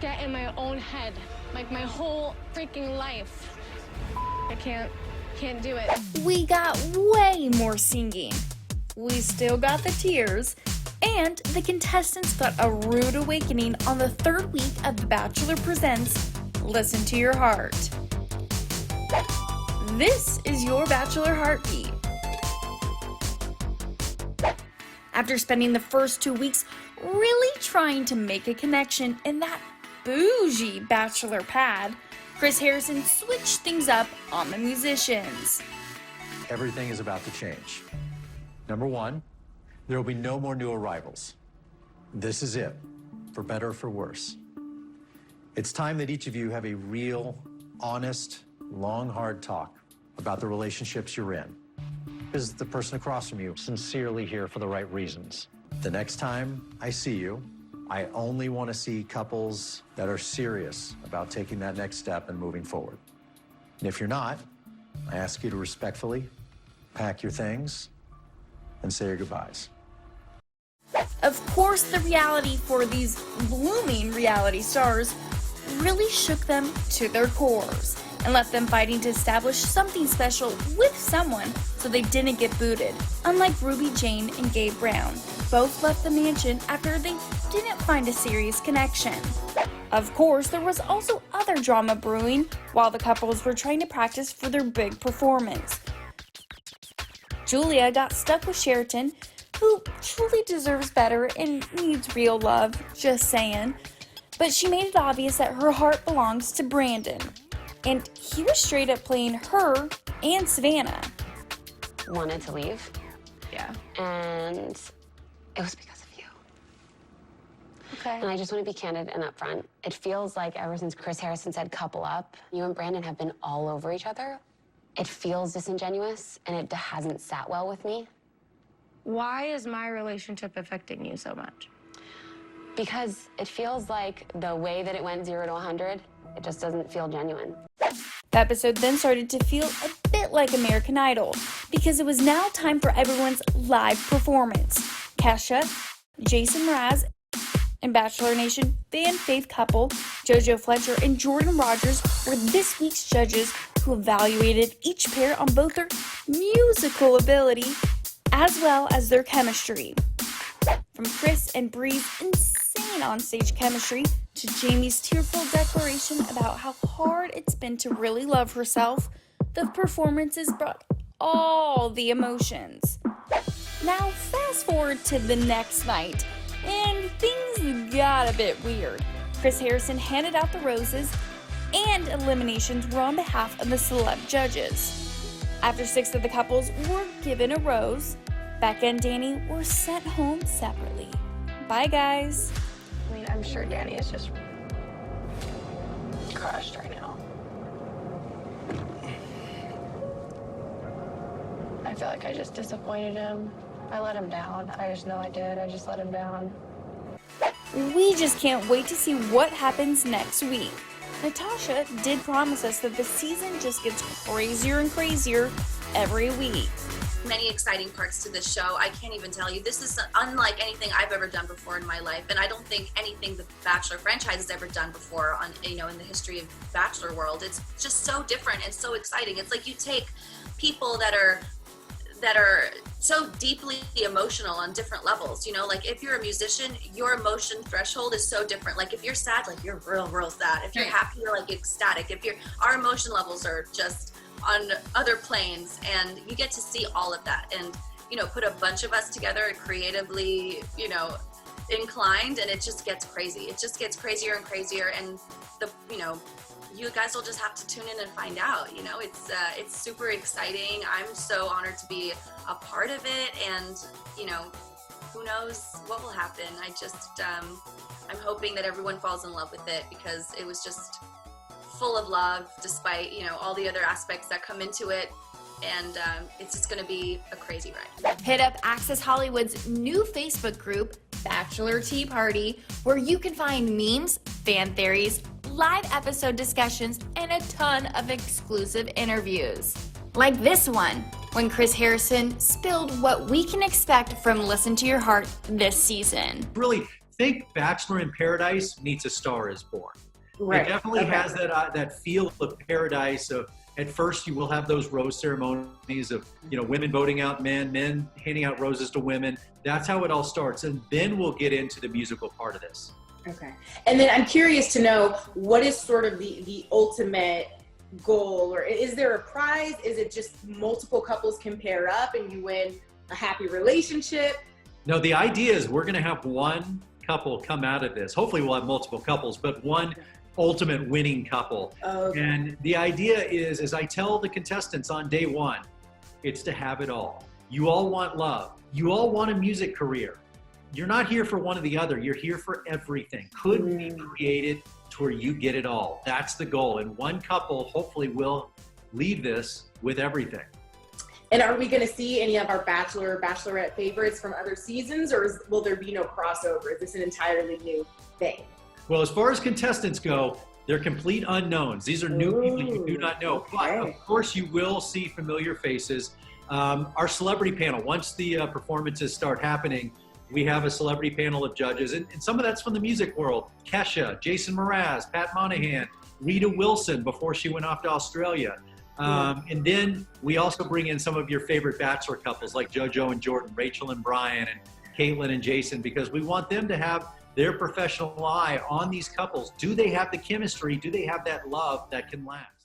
get in my own head, like my whole freaking life. I can't do it. We got way more singing. We still got the tears. And the contestants got a rude awakening on the third week of The Bachelor Presents, Listen to Your Heart. This is your Bachelor Heartbeat. After spending the first 2 weeks really trying to make a connection in that bougie bachelor pad, Chris Harrison switched things up on the musicians. Everything is about to change. Number one, there will be no more new arrivals. This is it, for better or for worse. It's time that each of you have a real, honest, long, hard talk about the relationships you're in. Is the person across from you sincerely here for the right reasons? The next time I see you, I only want to see couples that are serious about taking that next step and moving forward. And if you're not, I ask you to respectfully pack your things and say your goodbyes. Of course, the reality for these blooming reality stars really shook them to their cores and left them fighting to establish something special with someone so they didn't get booted. Unlike Ruby Jane and Gabe Brown, both left the mansion after they didn't find a serious connection. Of course, there was also other drama brewing while the couples were trying to practice for their big performance. Julia got stuck with Sheraton, who truly deserves better and needs real love, just saying. But she made it obvious that her heart belongs to Brandon. And he was straight up playing her and Savannah. Wanted to leave. Yeah. And it was because of you. Okay. And I just want to be candid and upfront. It feels like ever since Chris Harrison said couple up, you and Brandon have been all over each other. It feels disingenuous, and it hasn't sat well with me. Why is my relationship affecting you so much? Because it feels like the way that it went 0 to 100, it just doesn't feel genuine. The episode then started to feel a bit like American Idol, because it was now time for everyone's live performance. Kesha, Jason Mraz, and Bachelor Nation fan faith couple JoJo Fletcher and Jordan Rogers were this week's judges who evaluated each pair on both their musical ability as well as their chemistry. From Chris and Bree's insane onstage chemistry to Jamie's tearful declaration about how hard it's been to really love herself, the performances brought all the emotions. Now fast forward to the next night, and things got a bit weird. Chris Harrison handed out the roses, and eliminations were on behalf of the celeb judges. After 6 of the couples were given a rose, Becca and Danny were sent home separately. Bye, guys. I mean, I'm sure Danny is just crushed right now. I feel like I just disappointed him. I let him down. I just know I did. I just let him down. We just can't wait to see what happens next week. Natasha did promise us that the season just gets crazier and crazier every week. Many exciting parts to this show. I can't even tell you. This is unlike anything I've ever done before in my life, and I don't think anything the Bachelor franchise has ever done before on, in the history of Bachelor world. It's just so different and so exciting. It's like you take people that are so deeply emotional on different levels. Like if you're a musician, your emotion threshold is so different. Like if you're sad, like you're real sad. If you're happy, you're like ecstatic. Our emotion levels are just on other planes, and you get to see all of that and put a bunch of us together creatively inclined, and it just gets crazy. It just gets crazier and crazier, and you guys will just have to tune in and find out. It's super exciting. I'm so honored to be a part of it, and who knows what will happen. I'm hoping that everyone falls in love with it, because it was just full of love despite all the other aspects that come into it, and it's just going to be a crazy ride. Hit up Access Hollywood's new Facebook group, Bachelor Tea Party, where you can find memes, fan theories, live episode discussions, and a ton of exclusive interviews. Like this one, when Chris Harrison spilled what we can expect from Listen to Your Heart this season. Really think Bachelor in Paradise meets A Star is Born. Right. It definitely Okay. has that feel of paradise. Of at first you will have those rose ceremonies of women voting out men, men handing out roses to women. That's how it all starts, and then we'll get into the musical part of this. Okay. And then I'm curious to know, what is sort of the ultimate goal, or is there a prize? Is it just multiple couples can pair up and you win a happy relationship? No, the idea is we're going to have one couple come out of this. Hopefully we'll have multiple couples, but one ultimate winning couple. Okay. And the idea is, as I tell the contestants on day one, it's to have it all. You all want love. You all want a music career. You're not here for one or the other. You're here for everything. Could be created to where you get it all. That's the goal. And one couple hopefully will leave this with everything. And are we going to see any of our Bachelor or Bachelorette favorites from other seasons, or will there be no crossover? Is this an entirely new thing? Well, as far as contestants go, they're complete unknowns. These are new people you do not know. Okay. But of course, you will see familiar faces. Our celebrity panel, once the performances start happening, we have a celebrity panel of judges. And some of that's from the music world. Kesha, Jason Mraz, Pat Monahan, Rita Wilson before she went off to Australia. And then we also bring in some of your favorite Bachelor couples like JoJo and Jordan, Rachel and Brian, and Caitlin and Jason, because we want them to have their professional eye on these couples. Do they have the chemistry? Do they have that love that can last?